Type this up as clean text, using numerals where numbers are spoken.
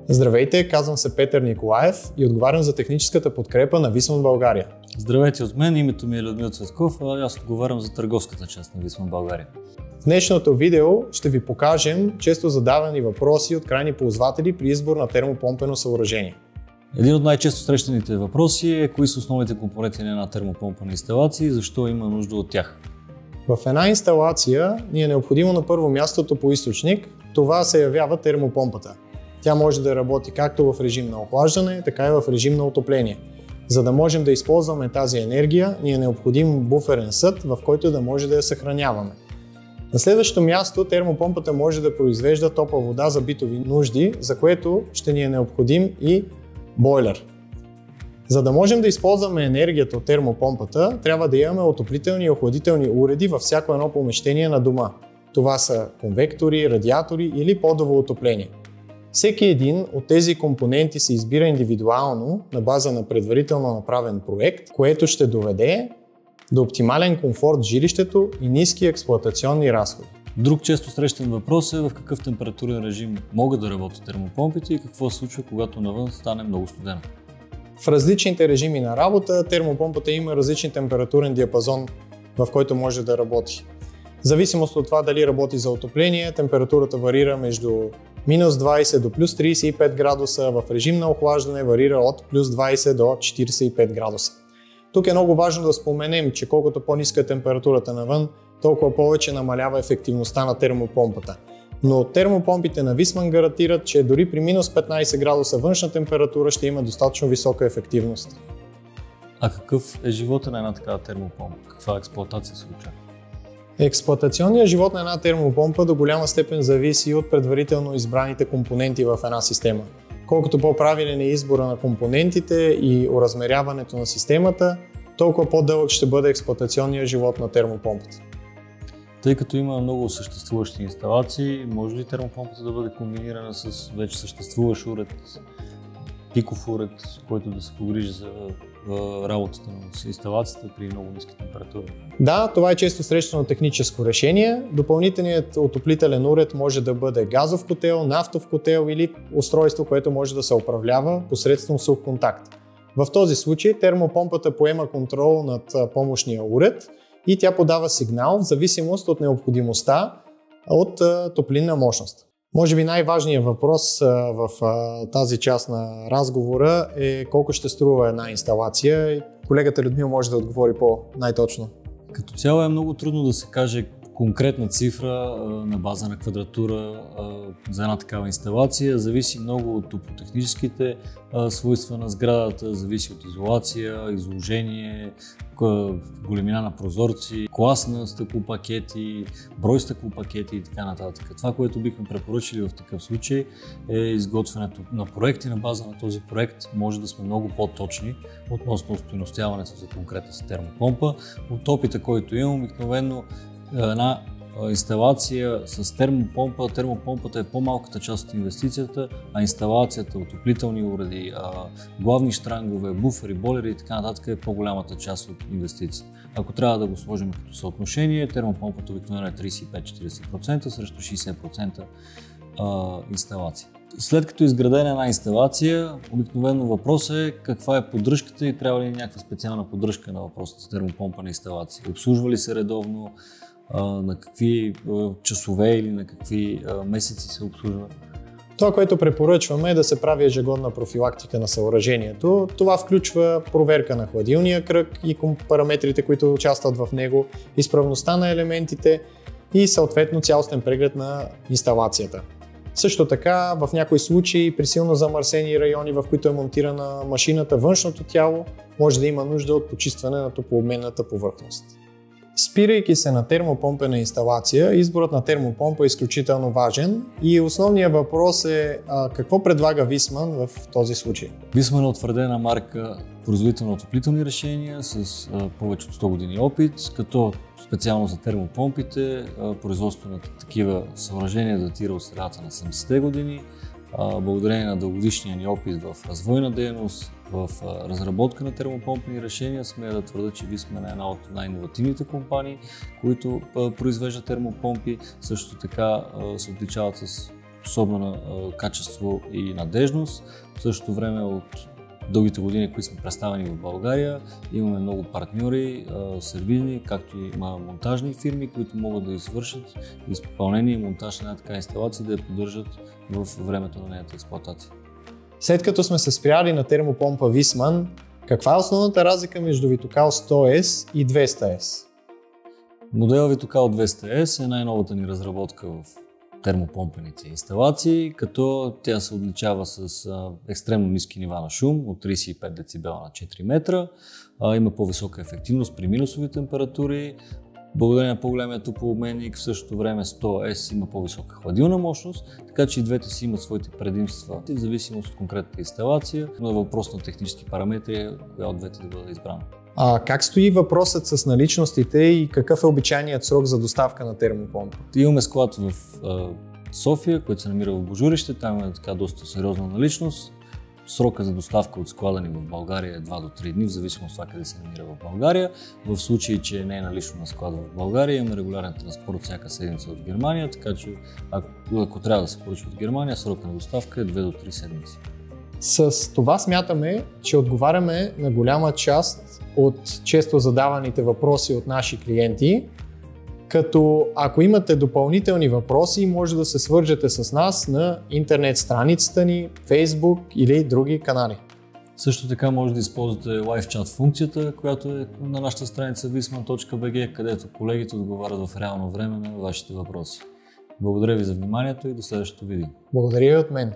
Здравейте, казвам се Петър Николаев и отговарям за техническата подкрепа на Висман България. Здравейте от мен, името ми е Людмил Цветков, а аз отговарям за търговската част на Висман България. В днешното видео ще ви покажем често задавани въпроси от крайни ползватели при избор на термопомпено съоръжение. Един от най-често срещаните въпроси е кои са основните компоненти на една термопомпена инсталация и защо има нужда от тях. В една инсталация ни е необходимо на първо място топлоизточник. Това се явява термопомпата. Тя може да работи както в режим на охлаждане, така и в режим на отопление. За да можем да използваме тази енергия, ни е необходим буферен съд, в който да може да я съхраняваме. На следващото място термопомпата може да произвежда топла вода за битови нужди, за което ще ни е необходим и бойлер. За да можем да използваме енергията от термопомпата, трябва да имаме отоплителни и охладителни уреди във всяко едно помещение на дома. Това са конвектори, радиатори или подово отопление. Всеки един от тези компоненти се избира индивидуално на база на предварително направен проект, което ще доведе до оптимален комфорт в жилището и ниски експлоатационни разходи. Друг често срещан въпрос е в какъв температурен режим могат да работят термопомпите и какво се случва, когато навън стане много студено. В различните режими на работа термопомпата има различен температурен диапазон, в който може да работи. В зависимост от това дали работи за отопление, температурата варира между минус 20 до плюс 35 градуса, в режим на охлаждане варира от плюс 20 до 45 градуса. Тук е много важно да споменем, че колкото по-ниска е температурата навън, толкова повече намалява ефективността на термопомпата. Но термопомпите на Висман гарантират, че дори при минус 15 градуса външна температура ще има достатъчно висока ефективност. А какъв е живота на една такава термопомпа? Каква експлоатация се очаква? Експлоатационният живот на една термопомпа до голяма степен зависи от предварително избраните компоненти в една система. Колкото по-правилен е избора на компонентите и оразмеряването на системата, толкова по-дълъг ще бъде експлоатационният живот на термопомпата. Тъй като има много съществуващи инсталации, може ли термопомпата да бъде комбинирана с вече съществуващ уред, пиков уред, който да се погрижи за работата на инсталацията при много ниски температури? Да, това е често срещано техническо решение. Допълнителният отоплителен уред може да бъде газов котел, нафтов котел или устройство, което може да се управлява посредством сух контакт. В този случай термопомпата поема контрол над помощния уред и тя подава сигнал в зависимост от необходимостта от топлинна мощност. Може би най-важният въпрос в тази част на разговора е колко ще струва една инсталация. Колегата Людмил може да отговори по-най-точно. Като цяло е много трудно да се каже конкретна цифра на база на квадратура за една такава инсталация. Зависи много от топлотехническите свойства на сградата, зависи от изолация, изложение, големина на прозорци, клас на стъклопакети, брой стъклопакети и така нататък. Това, което бихме препоръчали в такъв случай е изготвянето на проект и на база на този проект може да сме много по-точни относно стойностяването за конкретна си термопомпа. От опита, който имам, обикновено една инсталация с термопомпата е по-малката част от инвестицията, а инсталацията, отоплителни уреди, главни щрангове, буфери, бойлери и така нататък е по-голямата част от инвестицията. Ако трябва да го сложим като съотношение, термопомпата обикновено е 35-40% срещу 60% инсталация. След като изградена една инсталация, обикновено въпросът е каква е поддръжката и трябва ли някаква специална поддръжка на въпросната термопомпена инсталация. Обслужва ли се редовно, на какви часове или на какви месеци се обслужва? Това, което препоръчваме е да се прави ежегодна профилактика на съоръжението. Това включва проверка на хладилния кръг и параметрите, които участват в него, изправността на елементите и съответно цялостен преглед на инсталацията. Също така, в някои случаи при силно замърсени райони, в които е монтирана машината, външното тяло може да има нужда от почистване на топлообменната повърхност. Спирайки се на термопомпена инсталация, изборът на термопомпа е изключително важен и основният въпрос е какво предлага Висман в този случай. Висман е утвърдена марка производител на отоплителни решения с повече от 100 години опит, като специално за термопомпите производството на такива съоръжения датира от средата на 70-те години. Благодарение на дългогодишния ни опит в развойна дейност, в разработка на термопомпени решения, смея да твърда, че Висман е една от най-инновативните компании, които произвеждат термопомпи. Също така се отличават с способна на качество и надежност. В същото време от дългите години, които сме представени в България, имаме много партньори, сервизни, както и монтажни фирми, които могат да извършат изпълнение и монтаж на така инсталация, да я поддържат в времето на нейната експлоатация. След като сме се спряли на термопомпа Viessmann, каква е основната разлика между Vitokal 100S и 200S? Модел Vitokal 200S е най-новата ни разработка в термопомпените инсталации, като тя се отличава с екстремно ниски нива на шум от 35 дБ на 4 метра, има по-висока ефективност при минусови температури. Благодарение на по-големия топлообменник, в същото време 100S има по-висока хладилна мощност, така че и двете си имат своите предимства в зависимост от конкретната инсталация, но е въпрос на технически параметри, коя от двете да бъде избрана. Как стои въпросът с наличностите и какъв е обичайният срок за доставка на термопомпа? Имаме склад в София, който се намира в Божурище, там е така доста сериозна наличност. Срока за доставка от склада ни в България е 2 до 3 дни, в зависимост от това къде се намира в България. В случай, че не е налично на склада в България, имаме регулярен транспорт всяка седмица от Германия, така че ако трябва да се поръча от Германия, срока на доставка е 2 до 3 седмици. С това смятаме, че отговаряме на голяма част от често задаваните въпроси от наши клиенти, като ако имате допълнителни въпроси, може да се свържете с нас на интернет страницата ни, Facebook или други канали. Също така може да използвате Live Chat функцията, която е на нашата страница viessmann.bg, където колегите отговарят в реално време на вашите въпроси. Благодаря ви за вниманието и до следващото видео. Благодаря и от мен.